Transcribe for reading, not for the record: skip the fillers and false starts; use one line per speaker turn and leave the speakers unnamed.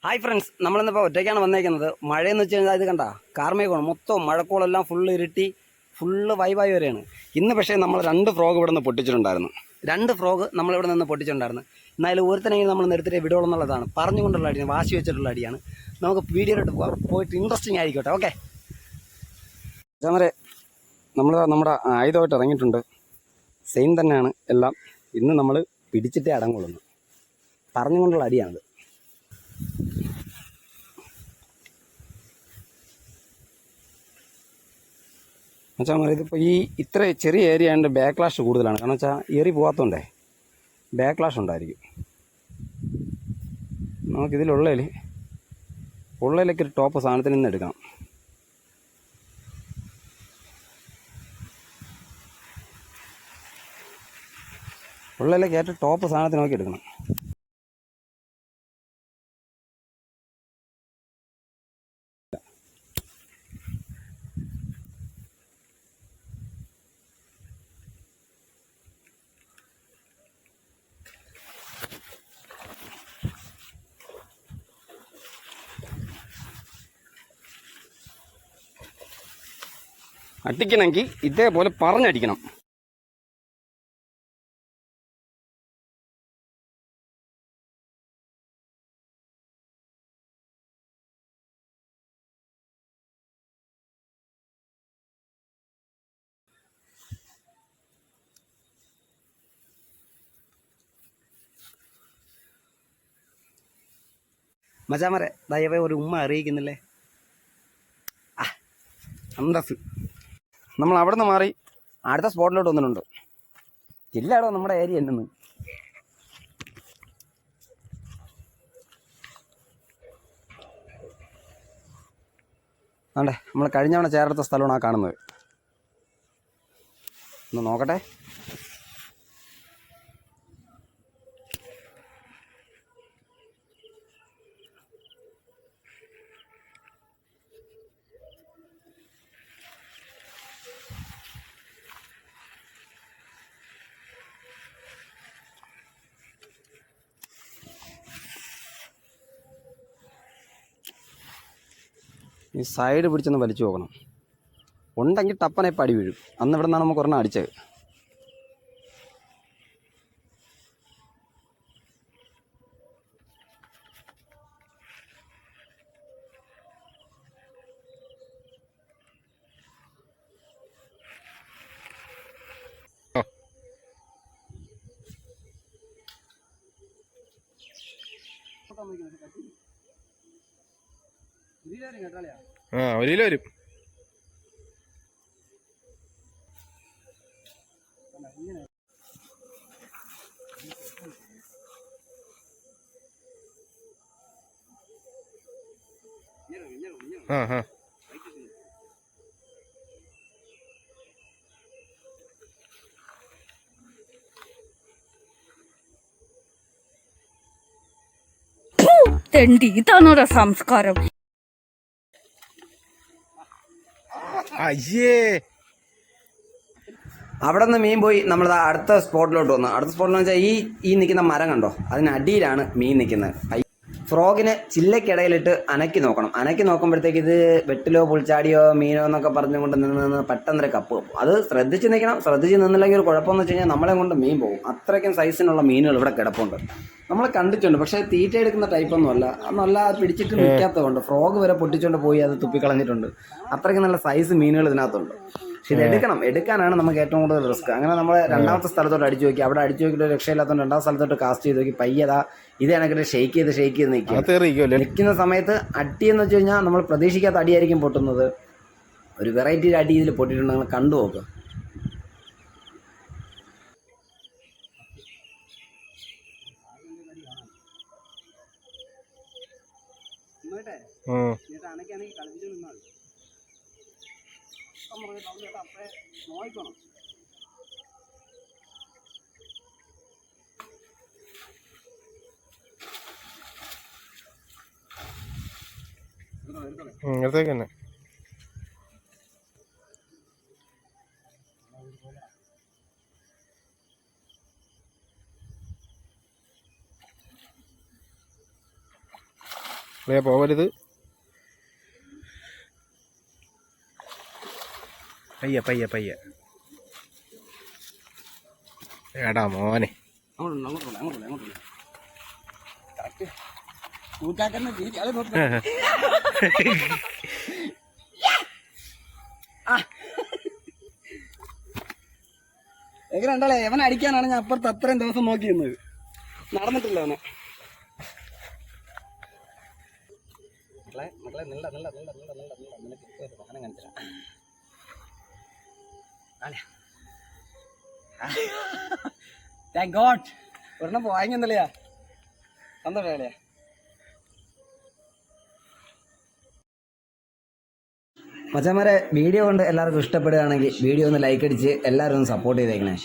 Hi friends, നമ്മളിന്നിപ്പോൾ ഒറ്റയ്ക്കാണ് വന്നേക്കുന്നത്. മഴയെന്ന് വെച്ച് കഴിഞ്ഞാൽ ഇത് കണ്ട കാർമേഘമാണ്, മൊത്തം മഴക്കോളെല്ലാം ഫുള്ള് ഇരുട്ടി ഫുള്ള് വൈബായി വരെയാണ്. ഇന്ന് പക്ഷേ നമ്മൾ 2 ഫ്രോഗ് ഇവിടെ നിന്ന് പൊട്ടിച്ചിട്ടുണ്ടായിരുന്നു. 2 ഫ്രോഗ് നമ്മളിവിടെ നിന്ന് പൊട്ടിച്ചിട്ടുണ്ടായിരുന്നു. എന്നാലും ഒരുത്തനെങ്കിലും നമ്മൾ നിർത്തിയിട്ട് വിടുകയുള്ളൂ എന്നുള്ളതാണ് പറഞ്ഞുകൊണ്ടുള്ള അടിയാണ്, വാശി വെച്ചിട്ടുള്ള അടിയാണ്. നമുക്ക് വീഡിയോയിലോട്ട് പോയിട്ട് ഇൻട്രസ്റ്റിംഗ് ആയിരിക്കട്ടെ. ഓക്കെ നമ്മുടെ ആയുധമായിട്ട് ഇറങ്ങിയിട്ടുണ്ട്. സെയിം തന്നെയാണ് എല്ലാം. ഇന്ന് നമ്മൾ പിടിച്ചിട്ടേ അടങ്ങുള്ളൂ, പറഞ്ഞുകൊണ്ടുള്ള അടിയാണത്. എന്നുവെച്ചാൽ ഇതിപ്പോൾ ഈ ഇത്ര ചെറിയ ഏരിയ ആയതുകൊണ്ട് ബാക്ക് ലാഷ് കൂടുതലാണ്. കാരണം വെച്ചാൽ ഏറി പോകാത്തതുകൊണ്ടേ ബാക്ക് ലാഷ് ഉണ്ടായിരിക്കും. ഉള്ളതിലേക്ക് ഒരു ടോപ്പ് സാധനത്തിൽ നിന്ന് എടുക്കണം. ഉള്ളതിലേക്ക് ഏറ്റവും ടോപ്പ് സാധനത്തിന് നോക്കി എടുക്കണം. അടിക്കണമെങ്കിൽ ഇതേപോലെ പറഞ്ഞടിക്കണം. മച്ചാമരെ ദയവേ ഒരു ഉമ്മ അറിയിക്കുന്നില്ലേ? അന്തസ്. നമ്മൾ അവിടെ നിന്ന് മാറി അടുത്ത സ്പോട്ടിലോട്ട് വന്നിട്ടുണ്ട്. ഇല്ലാടോ നമ്മുടെ ഏരിയ ഉണ്ടെന്ന്. ആണ്ടേ നമ്മൾ കഴിഞ്ഞ തവണ ചേർത്തെടുത്ത സ്ഥലമാണ് ആ കാണുന്നത്. ഒന്ന് നോക്കട്ടെ. ഈ സൈഡ് പിടിച്ചൊന്ന് വലിച്ചു നോക്കണം. ഉണ്ടെങ്കിൽ ടപ്പനെ ഇപ്പം അടി വീഴും. അന്ന് ഇവിടെ നിന്നാണ് നമുക്ക് ഒരെണ്ണം അടിച്ചത്.
ഒരു കിലോ വരും.
ഇതാണോടാ സംസ്കാരം?
അയ്യേ,
അവിടെ നിന്ന് മീൻ പോയി നമ്മൾ അടുത്ത സ്പോട്ടിലോട്ട് വന്നു. അടുത്ത സ്പോട്ടിൽ വെച്ചാൽ ഈ നിൽക്കുന്ന മരം കണ്ടോ, അതിനടിയിലാണ് മീൻ നിൽക്കുന്നത്. ഫ്രോഗിന് ചില്ലയ്ക്കിടയിലിട്ട് അനക്കി നോക്കണം. അനക്കി നോക്കുമ്പോഴത്തേക്ക് ഇത് വെട്ടിലോ പുളിച്ചാടിയോ മീനോ എന്നൊക്കെ പറഞ്ഞുകൊണ്ട് നിന്ന് പെട്ടെന്നൊരു കപ്പ് വെക്കും. അത് ശ്രദ്ധിച്ച് നിൽക്കണം. ശ്രദ്ധിച്ച് നിന്നില്ലെങ്കിൽ ഒരു കുഴപ്പമെന്ന് വെച്ച് കഴിഞ്ഞാൽ നമ്മളെ കൊണ്ട് മീൻ പോകും. അത്രയ്ക്കും സൈസിനുള്ള മീനുകൾ ഇവിടെ കിടപ്പുണ്ട്. നമ്മൾ കണ്ടിട്ടുണ്ട്, പക്ഷേ തീറ്റ എടുക്കുന്ന ടൈപ്പൊന്നും അല്ല. നല്ല പിടിച്ചിട്ട് നിൽക്കാത്തതുകൊണ്ട് ഫ്രോഗ് വരെ പൊട്ടിച്ചുകൊണ്ട് പോയി അത് തുപ്പിക്കളഞ്ഞിട്ടുണ്ട്. അത്രയ്ക്കും നല്ല സൈസ് മീനുകൾ ഇതിനകത്തുണ്ട്. പക്ഷെ ഇത് എടുക്കാനാണ് നമുക്ക് ഏറ്റവും കൂടുതൽ റിസ്ക്. അങ്ങനെ നമ്മൾ രണ്ടാമത്തെ സ്ഥലത്തോട്ട് അടിച്ചു നോക്കി. അവിടെ അടിച്ചു നോക്കിയിട്ട് രക്ഷയില്ലാത്തതുകൊണ്ട് രണ്ടാമത്തെ സ്ഥലത്തോട്ട് കാസ്റ്റ് ചെയ്ത് നോക്കി. പയ്യതാ ഇത് കണക്കിട്ട് ഷെയ്ക്ക് ചെയ്ത് നിൽക്കുന്ന സമയത്ത് അടിയെന്ന് വെച്ച് കഴിഞ്ഞാൽ നമ്മൾ പ്രതീക്ഷിക്കാത്ത അടിയായിരിക്കും പൊട്ടുന്നത്. ഒരു വെറൈറ്റി അടി ഇതിൽ പൊട്ടിയിട്ടുണ്ടെങ്കിൽ കണ്ടു നോക്കുക.
ഇടത്തേക്ക് തന്നെ. അല്ലേ പോവരുത്. പയ്യ പയ്യ പയ്യ. എടാ മോനെ,
എങ്ങനെയുണ്ടല്ലേ? എവനെ അടിക്കാനാണ് ഞാൻ അപ്പുറത്ത് അത്രയും ദിവസം നോക്കി നിന്നത്. നടന്നിട്ടില്ല അവനെ. മക്കളെ നിനക്ക് വാഹനം കാണിച്ചില്ല. താങ്ക് ഗോഡ് ഒരെണ്ണം വാങ്ങിയെന്നല്ലയാ. സന്തോഷല്ലേ? മച്ചാന്മാരെ, വീഡിയോ കൊണ്ട് എല്ലാവർക്കും ഇഷ്ടപ്പെടുകയാണെങ്കിൽ വീഡിയോ ഒന്ന് ലൈക്ക് അടിച്ച് എല്ലാവരും ഒന്ന് സപ്പോർട്ട് ചെയ്തേക്കണേ.